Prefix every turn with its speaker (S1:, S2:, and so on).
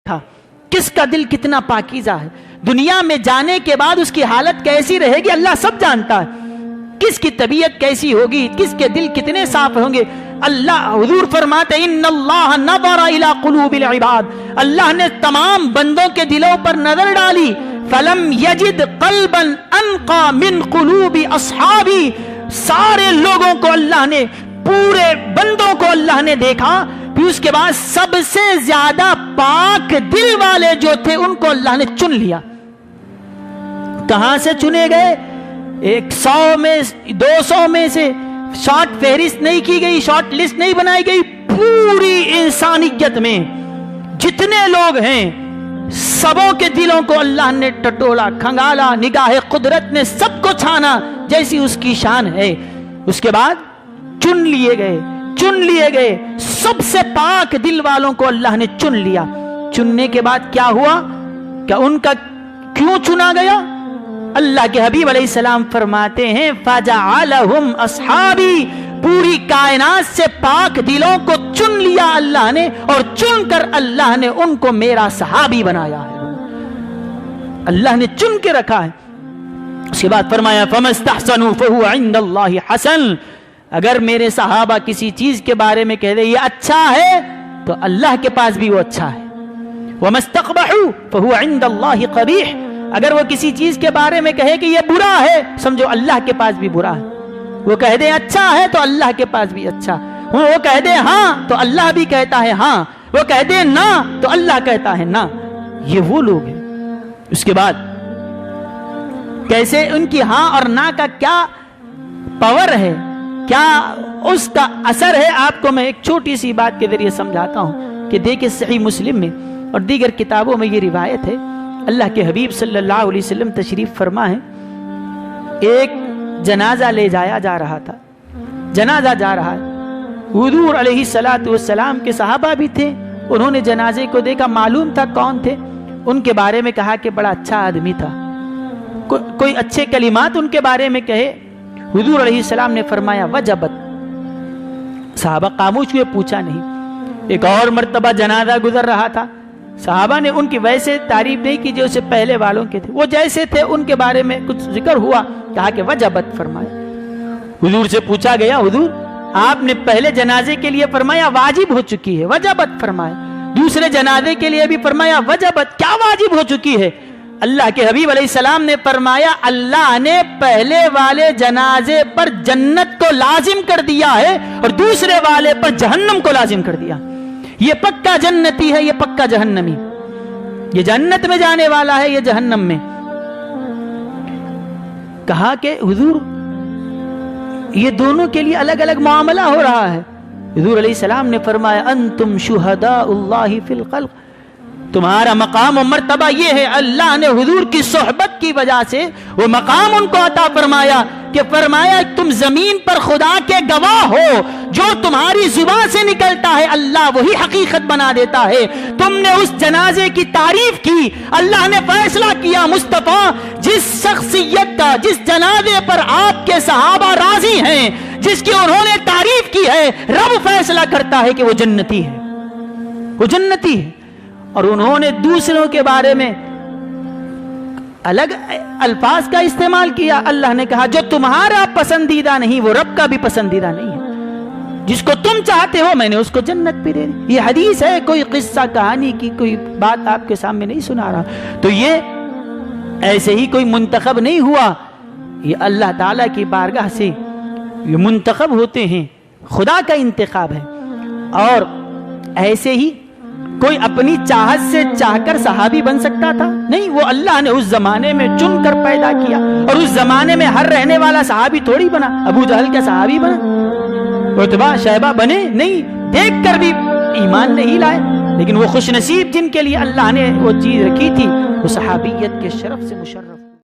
S1: تھا کس کا دل کتنا پاکیزہ ہے. دنیا میں جانے کے بعد اس کی حالت کیسی رہے گی اللہ سب جانتا ہے. کس کی طبیعت کیسی ہوگی, کس کے دل کتنے صاف ہوں گے. اللہ حضور فرماتے ان اللہ نظر الی قلوب العباد, اللہ نے تمام بندوں کے دلوں پر نظر ڈالی. فلم یجد قلبا انقى من قلوب اصحابی, سارے لوگوں کو اللہ نے, پورے بندوں کو اللہ نے دیکھا, پھر اس کے بعد سب سے زیادہ پاک دل والے جو تھے ان کو اللہ نے چن لیا. کہاں سے چنے گئے؟ 100 میں 200 میں سے شارٹ فہرست نہیں کی گئی, شارٹ لسٹ نہیں بنائی گئی, پوری انسانیت میں جتنے لوگ ہیں سبوں کے دلوں کو اللہ نے ٹٹولا, کھنگالا, نگاہ قدرت نے سب کو چھانا جیسی اس کی شان ہے. اس کے بعد چن لیے گئے سب سے پاک دل والوں کو اللہ نے چن لیا. چننے کے بعد کیا ہوا؟ کیا ان کا کیوں چنا گیا؟ اللہ کے حبیب علیہ السلام فرماتے ہیں فَجَعَلَهُمْ أَصْحَابِي, پوری کائنات سے پاک دلوں کو چن لیا اللہ نے, اور چن کر اللہ نے ان کو میرا صحابی بنایا ہے. اللہ نے چن کے رکھا ہے. اس کے بعد فرمایا فَمَا اسْتَحْسَنُوا فَهُوَ عِنْدَ اللَّهِ حَسَنٌ, اگر میرے صحابہ کسی چیز کے بارے میں کہہ دے یہ اچھا ہے تو اللہ کے پاس بھی وہ اچھا ہے. وَمَا اسْتَقْبَحُوا فَهُوَ عِنْدَ اللَّهِ قَبِيحٌ, اگر وہ کسی چیز کے بارے میں کہے کہ یہ برا ہے, سمجھو اللہ کے پاس بھی برا ہے. وہ کہہ دے اچھا ہے تو اللہ کے پاس بھی اچھا. وہ کہہ دے ہاں تو اللہ بھی کہتا ہے ہاں, وہ کہہ دے نہ تو اللہ کہتا ہے نہ. یہ وہ لوگ ہیں. اس کے بعد کیسے ان کی ہاں اور نہ کا کیا پاور ہے, کیا اس کا اثر ہے, آپ کو میں ایک چھوٹی سی بات کے ذریعے سمجھاتا ہوں کہ دیکھیں صحیح مسلم میں اور دیگر کتابوں میں یہ روایت ہے. اللہ کے حبیب صلی اللہ علیہ وسلم تشریف فرما ہے, ایک جنازہ لے جایا جا رہا تھا, جنازہ جا رہا ہے. حضور علیہ السلام کے صحابہ بھی تھے, انہوں نے جنازے کو دیکھا, معلوم تھا کون تھے, ان کے بارے میں کہا کہ بڑا اچھا آدمی تھا, کوئی اچھے کلمات ان کے بارے میں کہے. حضور علیہ السلام نے فرمایا وجبت. صحابہ خاموش ہوئے, پوچھا نہیں. ایک اور مرتبہ جنازہ گزر رہا تھا, صحابہ نے ان کی ویسے تعریف نہیں کی جو سے پہلے والوں کے تھے, وہ جیسے تھے ان کے بارے میں کچھ ذکر ہوا, کہا کہ وجبت فرمایا. حضور سے پوچھا گیا حضور آپ نے پہلے جنازے کے لیے فرمایا واجب ہو چکی ہے, وجبت فرمایا. دوسرے جنازے کے لیے بھی فرمایا وجبت, کیا واجب ہو چکی ہے؟ اللہ کے حبیب علیہ السلام نے فرمایا اللہ نے پہلے والے جنازے پر جنت کو لازم کر دیا ہے اور دوسرے والے پر جہنم کو لازم کر دیا. یہ پکا جنتی ہے, یہ پکا جہنمی, یہ جنت میں جانے والا ہے, یہ جہنم میں. کہا کہ حضور یہ دونوں کے لیے الگ الگ معاملہ ہو رہا ہے. حضور علیہ السلام نے فرمایا انتم شہداء اللہ فی الخلق, تمہارا مقام و مرتبہ یہ ہے, اللہ نے حضور کی صحبت کی وجہ سے وہ مقام ان کو عطا فرمایا کہ فرمایا تم زمین پر خدا کے گواہ ہو, جو تمہاری زبان سے نکلتا ہے اللہ وہی حقیقت بنا دیتا ہے. تم نے اس جنازے کی تعریف کی, اللہ نے فیصلہ کیا مصطفیٰ جس شخصیت کا, جس جنازے پر آپ کے صحابہ راضی ہیں, جس کی انہوں نے تعریف کی ہے, رب فیصلہ کرتا ہے کہ وہ جنتی ہے, وہ جنتی ہے. اور انہوں نے دوسروں کے بارے میں الگ الفاظ کا استعمال کیا. اللہ نے کہا جو تمہارا پسندیدہ نہیں وہ رب کا بھی پسندیدہ نہیں ہے, جس کو تم چاہتے ہو میں نے اس کو جنت بھی دے دی. یہ حدیث ہے, کوئی قصہ کہانی کی کوئی بات آپ کے سامنے نہیں سنا رہا. تو یہ ایسے ہی کوئی منتخب نہیں ہوا, یہ اللہ تعالیٰ کی بارگاہ سے یہ منتخب ہوتے ہیں, خدا کا انتخاب ہے. اور ایسے ہی کوئی اپنی چاہت سے چاہ کر صحابی بن سکتا تھا؟ نہیں, وہ اللہ نے اس زمانے میں چن کر پیدا کیا, اور اس زمانے میں ہر رہنے والا صحابی تھوڑی بنا. ابو جہل کیا صحابی بنا؟ عتبہ شیبہ بنے نہیں, دیکھ کر بھی ایمان نہیں لائے. لیکن وہ خوش نصیب جن کے لیے اللہ نے وہ چیز رکھی تھی وہ صحابیت کے شرف سے مشرف